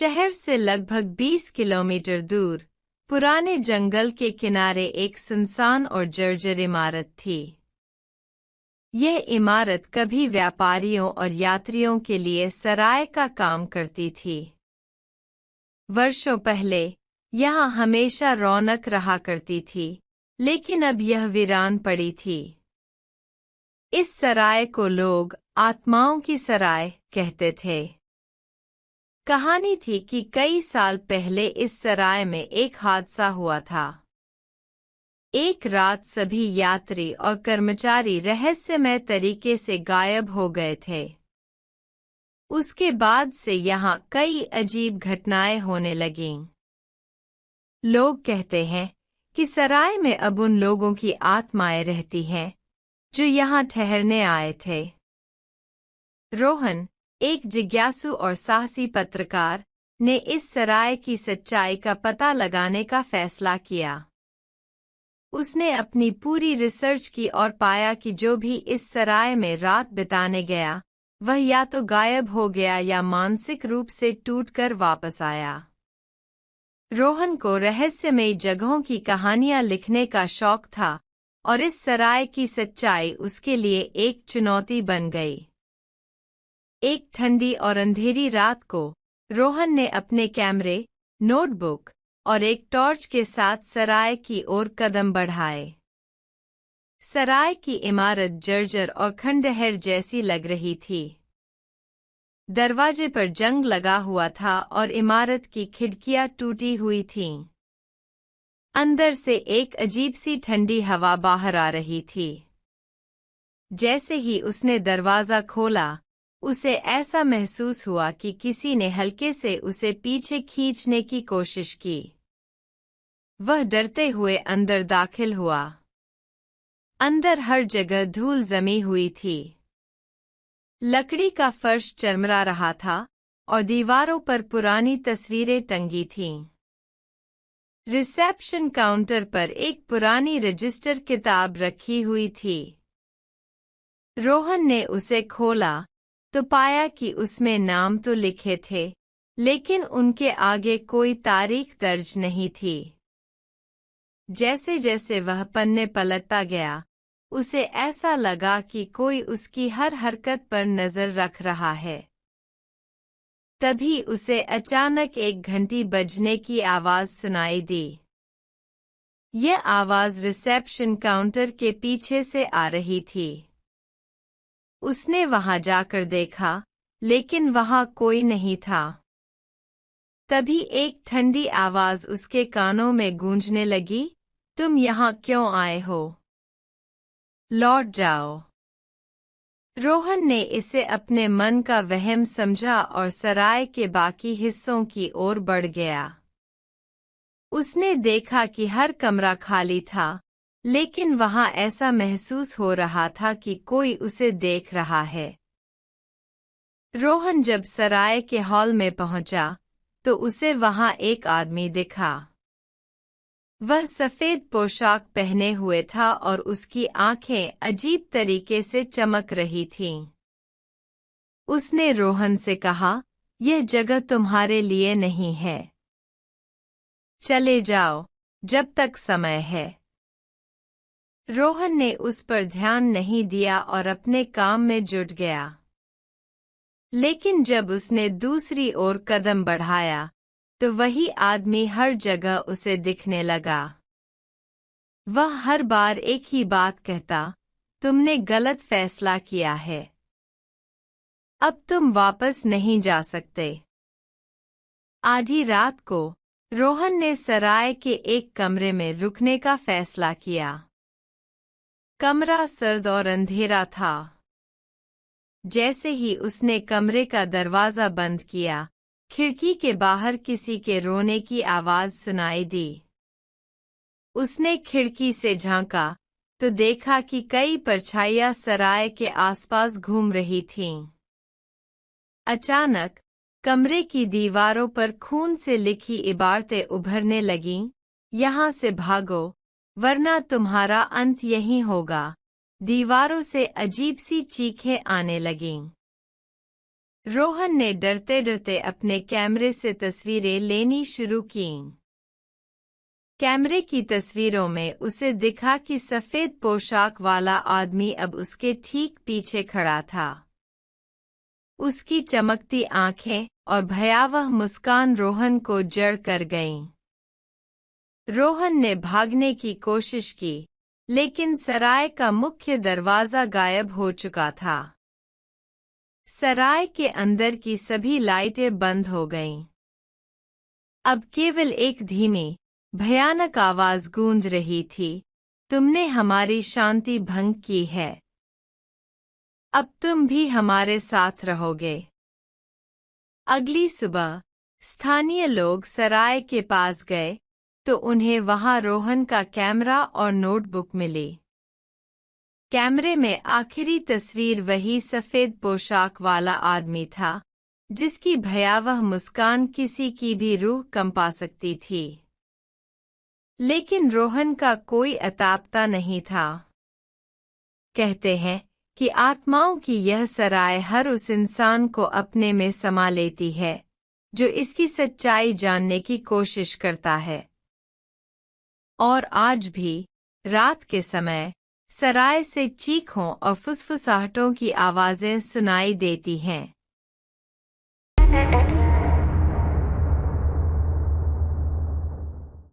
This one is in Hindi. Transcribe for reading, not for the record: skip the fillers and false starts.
शहर से लगभग 20 किलोमीटर दूर पुराने जंगल के किनारे एक सुनसान और जर्जर इमारत थी। यह इमारत कभी व्यापारियों और यात्रियों के लिए सराय का काम करती थी। वर्षों पहले यहाँ हमेशा रौनक रहा करती थी, लेकिन अब यह वीरान पड़ी थी। इस सराय को लोग आत्माओं की सराय कहते थे। कहानी थी कि कई साल पहले इस सराय में एक हादसा हुआ था। एक रात सभी यात्री और कर्मचारी रहस्यमय तरीके से गायब हो गए थे। उसके बाद से यहाँ कई अजीब घटनाएं होने लगीं। लोग कहते हैं कि सराय में अब उन लोगों की आत्माएं रहती हैं जो यहाँ ठहरने आए थे। रोहन, एक जिज्ञासु और साहसी पत्रकार, ने इस सराय की सच्चाई का पता लगाने का फैसला किया। उसने अपनी पूरी रिसर्च की और पाया कि जो भी इस सराय में रात बिताने गया, वह या तो गायब हो गया या मानसिक रूप से टूटकर वापस आया। रोहन को रहस्यमयी जगहों की कहानियां लिखने का शौक था और इस सराय की सच्चाई उसके लिए एक चुनौती बन गई। एक ठंडी और अंधेरी रात को रोहन ने अपने कैमरे, नोटबुक और एक टॉर्च के साथ सराय की ओर कदम बढ़ाए। सराय की इमारत जर्जर और खंडहर जैसी लग रही थी। दरवाजे पर जंग लगा हुआ था और इमारत की खिड़कियां टूटी हुई थीं। अंदर से एक अजीब सी ठंडी हवा बाहर आ रही थी। जैसे ही उसने दरवाजा खोला, उसे ऐसा महसूस हुआ कि किसी ने हल्के से उसे पीछे खींचने की कोशिश की। वह डरते हुए अंदर दाखिल हुआ। अंदर हर जगह धूल जमी हुई थी। लकड़ी का फर्श चरमरा रहा था और दीवारों पर पुरानी तस्वीरें टंगी थीं। रिसेप्शन काउंटर पर एक पुरानी रजिस्टर किताब रखी हुई थी। रोहन ने उसे खोला तो पाया कि उसमें नाम तो लिखे थे, लेकिन उनके आगे कोई तारीख दर्ज नहीं थी। जैसे जैसे वह पन्ने पलटता गया, उसे ऐसा लगा कि कोई उसकी हर हरकत पर नजर रख रहा है। तभी उसे अचानक एक घंटी बजने की आवाज सुनाई दी। यह आवाज रिसेप्शन काउंटर के पीछे से आ रही थी। उसने वहां जाकर देखा, लेकिन वहां कोई नहीं था। तभी एक ठंडी आवाज उसके कानों में गूंजने लगी, तुम यहाँ क्यों आए हो? लौट जाओ। रोहन ने इसे अपने मन का वहम समझा और सराय के बाकी हिस्सों की ओर बढ़ गया। उसने देखा कि हर कमरा खाली था, लेकिन वहां ऐसा महसूस हो रहा था कि कोई उसे देख रहा है। रोहन जब सराय के हॉल में पहुंचा, तो उसे वहां एक आदमी दिखा। वह सफेद पोशाक पहने हुए था और उसकी आंखें अजीब तरीके से चमक रही थीं। उसने रोहन से कहा, यह जगह तुम्हारे लिए नहीं है। चले जाओ, जब तक समय है। रोहन ने उस पर ध्यान नहीं दिया और अपने काम में जुट गया। लेकिन जब उसने दूसरी ओर कदम बढ़ाया, तो वही आदमी हर जगह उसे दिखने लगा। वह हर बार एक ही बात कहता, तुमने गलत फैसला किया है। अब तुम वापस नहीं जा सकते। आधी रात को रोहन ने सराय के एक कमरे में रुकने का फैसला किया। कमरा सर्द और अंधेरा था। जैसे ही उसने कमरे का दरवाजा बंद किया, खिड़की के बाहर किसी के रोने की आवाज सुनाई दी। उसने खिड़की से झांका तो देखा कि कई परछाइयां सराय के आसपास घूम रही थीं। अचानक कमरे की दीवारों पर खून से लिखी इबारतें उभरने लगीं, यहाँ से भागो, वरना तुम्हारा अंत यहीं होगा। दीवारों से अजीब सी चीखें आने लगीं। रोहन ने डरते डरते अपने कैमरे से तस्वीरें लेनी शुरू कीं। कैमरे की तस्वीरों में उसे दिखा कि सफेद पोशाक वाला आदमी अब उसके ठीक पीछे खड़ा था। उसकी चमकती आंखें और भयावह मुस्कान रोहन को जड़ कर गईं। रोहन ने भागने की कोशिश की, लेकिन सराय का मुख्य दरवाजा गायब हो चुका था। सराय के अंदर की सभी लाइटें बंद हो गईं। अब केवल एक धीमी, भयानक आवाज गूंज रही थी, तुमने हमारी शांति भंग की है। अब तुम भी हमारे साथ रहोगे। अगली सुबह स्थानीय लोग सराय के पास गए तो उन्हें वहां रोहन का कैमरा और नोटबुक मिली। कैमरे में आखिरी तस्वीर वही सफेद पोशाक वाला आदमी था, जिसकी भयावह मुस्कान किसी की भी रूह कंपा सकती थी। लेकिन रोहन का कोई अतापता नहीं था। कहते हैं कि आत्माओं की यह सराय हर उस इंसान को अपने में समा लेती है जो इसकी सच्चाई जानने की कोशिश करता है। और आज भी रात के समय सराय से चीखों और फुसफुसाहटों की आवाजें सुनाई देती हैं।